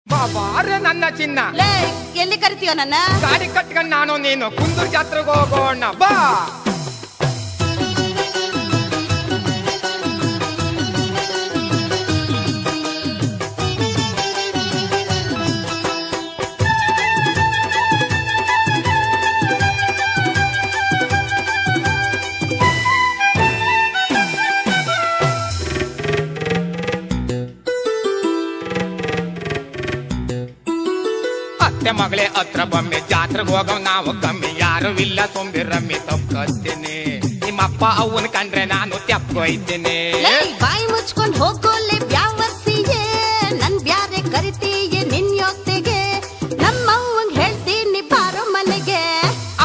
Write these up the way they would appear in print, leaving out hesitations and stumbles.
ಬಾರೆ ನನ್ನ ಚಿನ್ನ. ಲೇ, ಎಲ್ಲಿ ಕರಿತೀಯ ನನ್ನ? ಗಾಡಿ ಕಟ್ಕೊಂಡ್ ನಾನು ನೀನು ಕುಂದೂರು ಜಾತ್ರೆಗೆ ಹೋಗೋಣ ಬಾ. ಅತ್ತೆ ಮಗಳೇ ಹತ್ರ ಬೊಮ್ಮೆ ಜಾತ್ರೆಗೆ ಹೋಗವ್ ನಾವು ಕಮ್ಮಿ, ಯಾರು ಇಲ್ಲ ತುಂಬಿ ರಮ್ಮಿ ತಪ್ಕೊತೀನಿ. ನಿಮ್ಮಪ್ಪ ಅವನ್ ಕಂಡ್ರೆ ನಾನು ತೆಪ್ಕೊಯ್ತೀನಿ. ಲೇ, ಬಾಯಿ ಮುಚ್ಕೊಂಡ್ ಹೋಗೋಲೆ ಬ್ಯಾವರ್ಸಿಯೇ, ನನ್ ಬ್ಯಾರೆ ಕರಿತೀಯೆ ನಿನ್ ಯೋಗ್ತೆಗೆ, ನಮ್ಮವ್ವಂಗ್ ಹೇಳ್ತೀನಿ ಬಾರೋ ಮನೆಗೆ.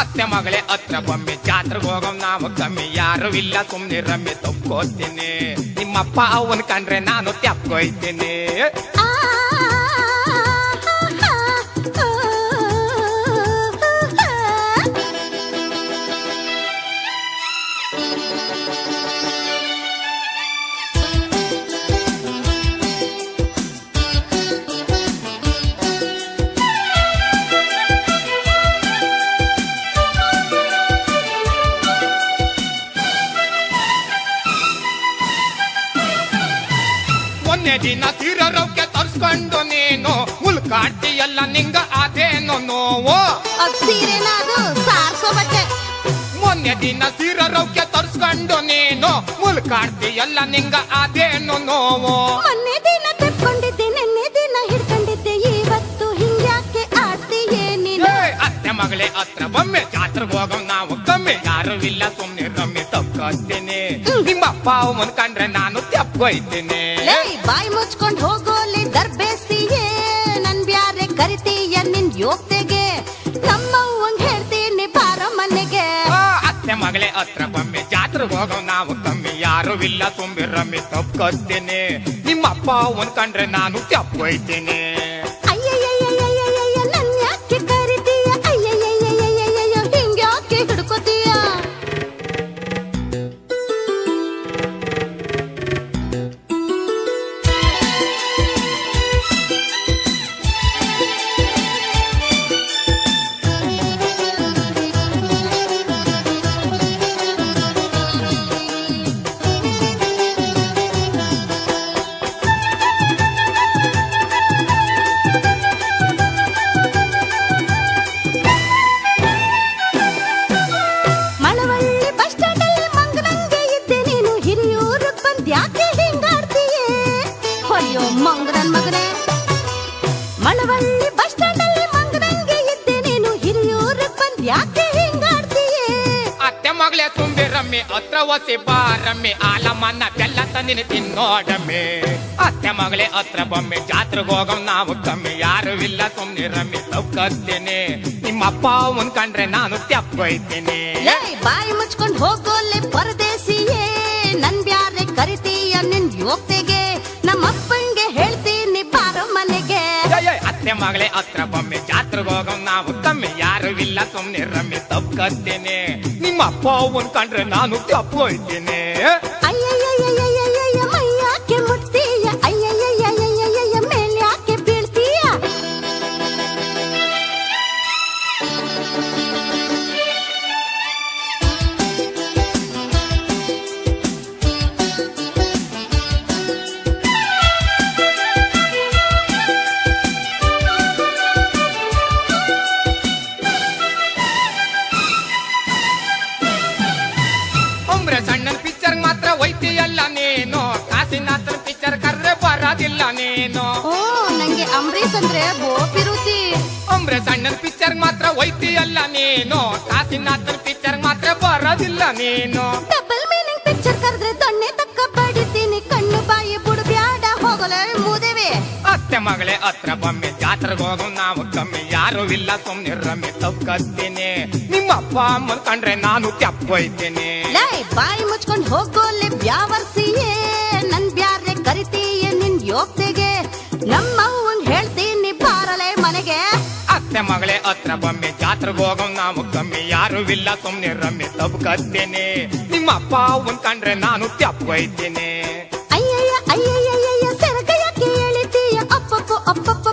ಅತ್ತೆ ಮಗಳೇ ಹತ್ರ ಬೊಮ್ಮೆ ಜಾತ್ರೆಗೆ ಹೋಗವ್ ನಾವು ಕಮ್ಮಿ, ಯಾರು ಇಲ್ಲ ಸುಮ್ನೆ ರಮ್ಮಿ ತಪ್ಕೊತೀನಿ. ನಿಮ್ಮಪ್ಪ ಅವನ್ ಕಂಡ್ರೆ ನಾನು ತೆಪ್ಕೊಯ್ತೀನಿ. ಆ, ಮೊನ್ನೆ ದಿನ ತೀರರೋಗ್ಯ ತರ್ಸ್ಕೊಂಡು ನೀನು ಮುಲ್ಕಾಡ್ತಿ ಎಲ್ಲ ನಿಂಗ ಅದೇನೋ ನೋವು. ಅದ್ ಸೀರೆನಾದು ಸಾರ್ಸೋ ಬಟ್ಟೆ. ಮೊನ್ನೆ ದಿನ ತೀರರೋಗ್ಯ ತರ್ಸ್ಕೊಂಡು ನೀನು ಮುಲ್ಕಾಡ್ತಿ ಎಲ್ಲ ನಿಂಗ ಅದೇನೋ ನೋವು. ಮೊನ್ನೆ ದಿನ ತೆಪ್ಕೊಂಡಿದ್ದೆ, ನೆನ್ನೆ ದಿನ ಹಿಡ್ಕೊಂಡಿದ್ದೆ, ಇವತ್ತು ಹಿಂಗ್ಯಾಕೆ ಆಡ್ತೀಯೇ ನೀನು? ಏ, ಅತ್ತೆ ಮಗಳೇ ಹತ್ರ ಬೊಮ್ಮೆ ಜಾತ್ರೆಗೆ ಹೋಗವ್ ನಾವು ಕಮ್ಮಿ, ಯಾರು ಇಲ್ಲ ಸುಮ್ನೆ ರಮ್ಮಿ ತಪ್ಕೊತೀನಿ. ನಿಮ್ಮಪ್ಪ ಅವನ್ ಕಂಡ್ರೆ ನಾನು ತೆಪ್ಕೊಯ್ತೀನಿ. ಲೇ, ಬಾಯಿ ಮುಚ್ಕೊಂಡ್ ಹೋಗೋಲೆ ದರ್ಬೇಸಿಯೇ, ನನ್ ಬ್ಯಾರೆ ಕರಿತೀಯ ನಿನ್ ಯೋಗ್ತೆಗೆ, ನಮ್ಮವ್ವಂಗ್ ಹೇಳ್ತೀನಿ ಬಾರೋ ಮನೆಗೆ. ಅತ್ತೆ ಮಗಳೇ ಹತ್ರ ಬೊಮ್ಮೆ ಜಾತ್ರೆಗೆ ಹೋಗವ್ ನಾವು ಕಮ್ಮಿ, ಯಾರು ಇಲ್ಲ ತುಂಬಿ ರಮ್ಮಿ ತಪ್ಕೊತೀನಿ. ನಿಮ್ಮಪ್ಪ ಅವನ್ ಕಂಡ್ರೆ ನಾನು ತೆಪ್ಕೊಯ್ತೀನಿ. ಅಯ್ಯಯ್ಯಯ್ಯಯ್ಯಯ್ಯಯ್ಯ, ನನ್ ಯಾಕೆ ಕರಿತೀಯ? ಅಯ್ಯಯ್ಯಯ್ಯಯ್ಯಯ್ಯಯ್ಯ, ಹಿಂಗ್ಯಾಕೆ ಹಿಡ್ಕೋತೀಯ? ಮಳವಳ್ಳಿ ಬಸ್ ಸ್ಟ್ಯಾಂಡ್ ಅಲ್ಲಿ ಮಂಗನಂಗೆ ಇದ್ದೆ ನೀನು, ಹಿರಿಯೂರಕ್ ಬಂದ್ ಯಾಕೆ ಹಿಂಗಾಡ್ತೀಯೇ? ಅಯ್ಯೋ ಮಂಗನನ್ ಮಗನೇ. ಮಳವಳ್ಳಿ ಬಸ್ ಸ್ಟ್ಯಾಂಡ್ ಅಲ್ಲಿ ಮಂಗನಂಗೆ ಇದ್ದೆ ನೀನು, ಹಿರಿಯೂರಕ್ ಬಂದ್ ಯಾಕೆ ಹಿಂಗಾಡ್ತೀಯೇ? ಅತ್ತೆ ಮಗಳೇ ತುಂಬಿ ರಮ್ಮಿ ಹತ್ರ ಒಸಿ ಬಾ ರಮ್ಮಿ, ಆಲಮ್ಮನ್ನ ಬೆಲ್ಲ ತಂದಿನಿ ತಿನ್ನೋಡಮ್ಮಿ. ಅತ್ತೆ ಮಗಳೇ ಹತ್ರ ಬೊಮ್ಮೆ ಜಾತ್ರೆಗೆ ಹೋಗವ್ ನಾವು ಕಮ್ಮಿ, ಯಾರು ಇಲ್ಲ ಸುಮ್ನೆ ರಮ್ಮಿ ತಪ್ಕೊತೀನಿ. ನಿಮ್ಮಪ್ಪ ಅವನ್ ಕಂಡ್ರೆ ನಾನು ತೆಪ್ಕೊಯ್ತೀನಿ. ಲೇ, ಬಾಯಿ ಮುಚ್ಕೊಂಡ್ ಹೋಗೋಲೆ ಪರದೇಸಿಯೇ, ನನ್ ಬ್ಯಾರೆ ಕರಿತೀಯ ನಿನ್ ಯೋಗ್ತೆಗೆ, ನಮ್ಮಪ್ಪಂಗೆ ಹೇಳ್ತೀನಿ ಬಾರೋ ಮನೆಗೆ. ಅತ್ತೆ ಮಗಳೇ ಹತ್ರ ಬೊಮ್ಮೆ ಜಾತ್ರೆಗೆ ಹೋಗವ್ ನಾವು ಕಮ್ಮಿ, ಯಾರು ಇಲ್ಲ ಸುಮ್ನೆ ರಮ್ಮಿ ತಪ್ಕೊತೀನಿ. ನಿಮ್ಮಪ್ಪ ಅವನ್ ಕಂಡ್ರೆ ನಾನು ತೆಪ್ಕೊಯ್ತೀನಿ. ಅಯ್ಯಯ್ಯಯ್ಯಯ್ಯಯ್ಯಯ್ಯ, ಮೈ ಯಾಕೆ ಮುಟ್ತೀಯ? ಅಯ್ಯಯ್ಯಯ್ಯಯ್ಯಯ್ಯಯ್ಯ, ಮೇಲ್ ಯಾಕೆ ಬೀಳ್ತೀಯ? ಒಮ್ರೆ ಸಣ್ಣನ್ ಪಿಕ್ಚರ್ ಮಾತ್ರ ಒಯ್ತಿಯಲ್ಲ ನೀನು, ಕಾಸಿನಾಥನ್ ಪಿಕ್ಚರ್ ಕರ್ರೆ ಬರೋದಿಲ್ಲ ನೀನು. ಓ, ನಂಗೆ ಅಂಬರೀಷ್ ಅಂದ್ರೆ ಬೋಪಿರುತಿ. ಒಮ್ರೆ ಸಣ್ಣನ್ ಪಿಕ್ಚರ್ ಮಾತ್ರ ಒಯ್ತಿಯಲ್ಲ ನೀನು, ಕಾಸಿನಾಥನ್ ಪಿಕ್ಚರ್ ಮಾತ್ರ ಬರೋದಿಲ್ಲ ನೀನು. ಡಬಲ್ ಮೀನಿಂಗ್ ಪಿಕ್ಚರ್ ಕರೆದ್ರೆ ದೊಣ್ಣೆ ತಕ್ಕ ಬಡಿತೀನಿ, ಕಣ್ಣು ಬಾಯಿ ಬುಡು ಬ್ಯಾಡ ಹೋಗಲೇ ಮೂದೇವಿ. ಅತ್ತೆ ಮಗಳೇ ಹತ್ರ ಬೊಮ್ಮೆ ಜಾತ್ರೆಗೆ ಹೋಗವ್ ನಾವು ಕಮ್ಮಿ, ಯಾರು ಇಲ್ಲ ಸುಮ್ನೆ ರಮ್ಮಿ ತಪ್ಕೊತೀನಿ. ನಿಮ್ಮಪ್ಪ ಅಮ್ಮನ್ ಕಂಡ್ರೆ ನಾನು ತೆಪ್ಕೊಯ್ತೀನಿ. ಲೇ, ಬಾಯಿ ಮುಚ್ಕೊಂಡ್ ಹೋಗೋಲೆ ಬ್ಯಾವರ್ಸಿಯೇ, ನನ್ ಬ್ಯಾರೆ ಕರಿತೀಯ ನಿನ್ ಯೋಗ್ತೆಗೆ, ನಮ್ಮವ್ವಂಗ್ ಹೇಳ್ತೀನಿ ಬಾರಲೇ ಮನೆಗೆ. ಅತ್ತೆ ಮಗಳೇ ಹತ್ರ ಬೊಮ್ಮೆ ಜಾತ್ರೆಗೆ ಹೋಗವ್ ನಾವು ಕಮ್ಮಿ, ಯಾರು ಇಲ್ಲ ಸುಮ್ನೆ ರಮ್ಮಿ ತಪ್ಕೊತೀನಿ. ನಿಮ್ಮಪ್ಪ ಅವನ್ ಕಂಡ್ರೆ ನಾನು ತೆಪ್ಕೊಯ್ತೀನಿ. ಅಯ್ಯಯ್ಯ ಅಯ್ಯಯ್ಯಯ್ಯ, ಸೆರಗ ಯಾಕೆ ಎಳಿತೀಯ? ಅಪ್ಪಪ್ಪ ಅಪ್ಪಪ್ಪ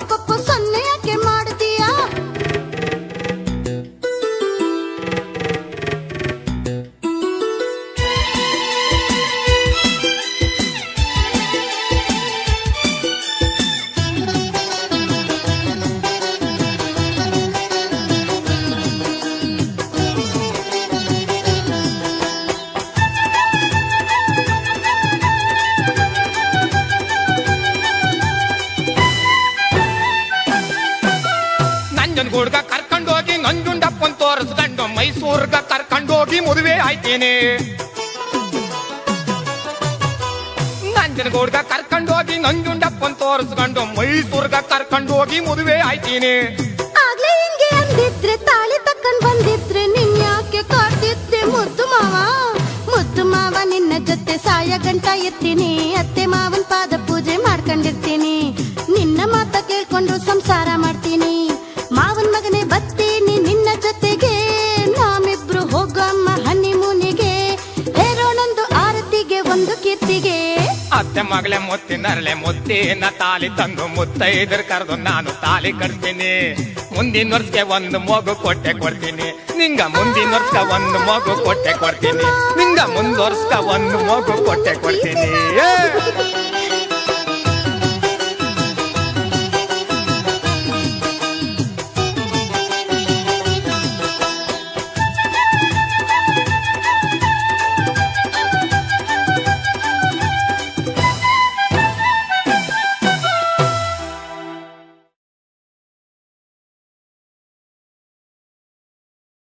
ನಂಜನಗೂಡ್ಗ ಕರ್ಕೊಂಡೋಗಿ ನಂಜುಂಡಪ್ಪನ್ ತೋರಿಸ್ಕೊಂಡು ಮೈಸೂರ್ಗ ಕರ್ಕೊಂಡೋಗಿ ಮದುವೆ ಆಯ್ತೀನಿ. ನಂಜನಗೂಡ್ಗ ಕರ್ಕೊಂಡೋಗಿ ನಂಜುಂಡಪ್ಪನ್ ತೋರಿಸ್ಕೊಂಡು ಮೈಸೂರ್ಗ ಕರ್ಕೊಂಡೋಗಿ ಮದುವೆ ಆಯ್ತೀನಿ. ಆಗ್ಲೇ ಹಿಂಗೆ ಅಂದಿದ್ರೆ ತಾಳಿ ತಕೊಂಡ್ ಬಂದಿದ್ರೆ ನಿನ್ ಯಾಕೆ ಕಾಡ್ತಿದ್ದೆ ಮುದ್ದು ಮಾವ. ಮುದ್ದು ಮಾವ ನಿನ್ನ ಜೊತೆ ಸಾಯ ಗಂಟ ಇರ್ತೀನಿ. ಅತ್ತೆ ಮಾವನ್ ಪಾದ ಪೂಜೆ ಮಾಡ್ಕೊಂಡಿರ್ತೀನಿ. ನಿನ್ನ ಮಾತ ಕೇಳ್ಕೊಂಡು ಸಂಸಾರ ಮಾಡ್ತೀನಿ. ಮಾವನ್ ಮಗನೇ ಬರ್ತೀನಿ ನಿನ್ನ ಜೊತೆಗೆ. ನಾಮಿಬ್ರು ಹೋಗಮ್ಮ ಹನಿಮೂನಿಗೆ. ಹೇರೋಣೊಂದು ಆರತಿಗೆ ಒಂದು ಕೀರ್ತಿಗೆ. ಅತ್ತೆ ಮಗಳೇ ಮುತ್ತಿನರಳೆ ಮುತ್ತಿನ ತಾಲಿ ತಂದು ಮುತ್ತೈದರ್ ಕರೆದು ನಾನು ತಾಲಿ ಕಟ್ತೀನಿ. ಮುಂದಿನ ವರ್ಷಕ್ಕೆ ಒಂದು ಮಗು ಕೊಟ್ಟೆ ಕೊಡ್ತೀನಿ ನಿಂಗ. ಮುಂದಿನ ವರ್ಷಕ್ಕೆ ಒಂದು ಮಗು ಕೊಟ್ಟೆ ಕೊಡ್ತೀನಿ ನಿಂಗ. ಮುಂದ್ ವರ್ಷಕ್ಕೆ ಒಂದು ಮಗು ಕೊಟ್ಟೆ ಕೊಡ್ತೀನಿ.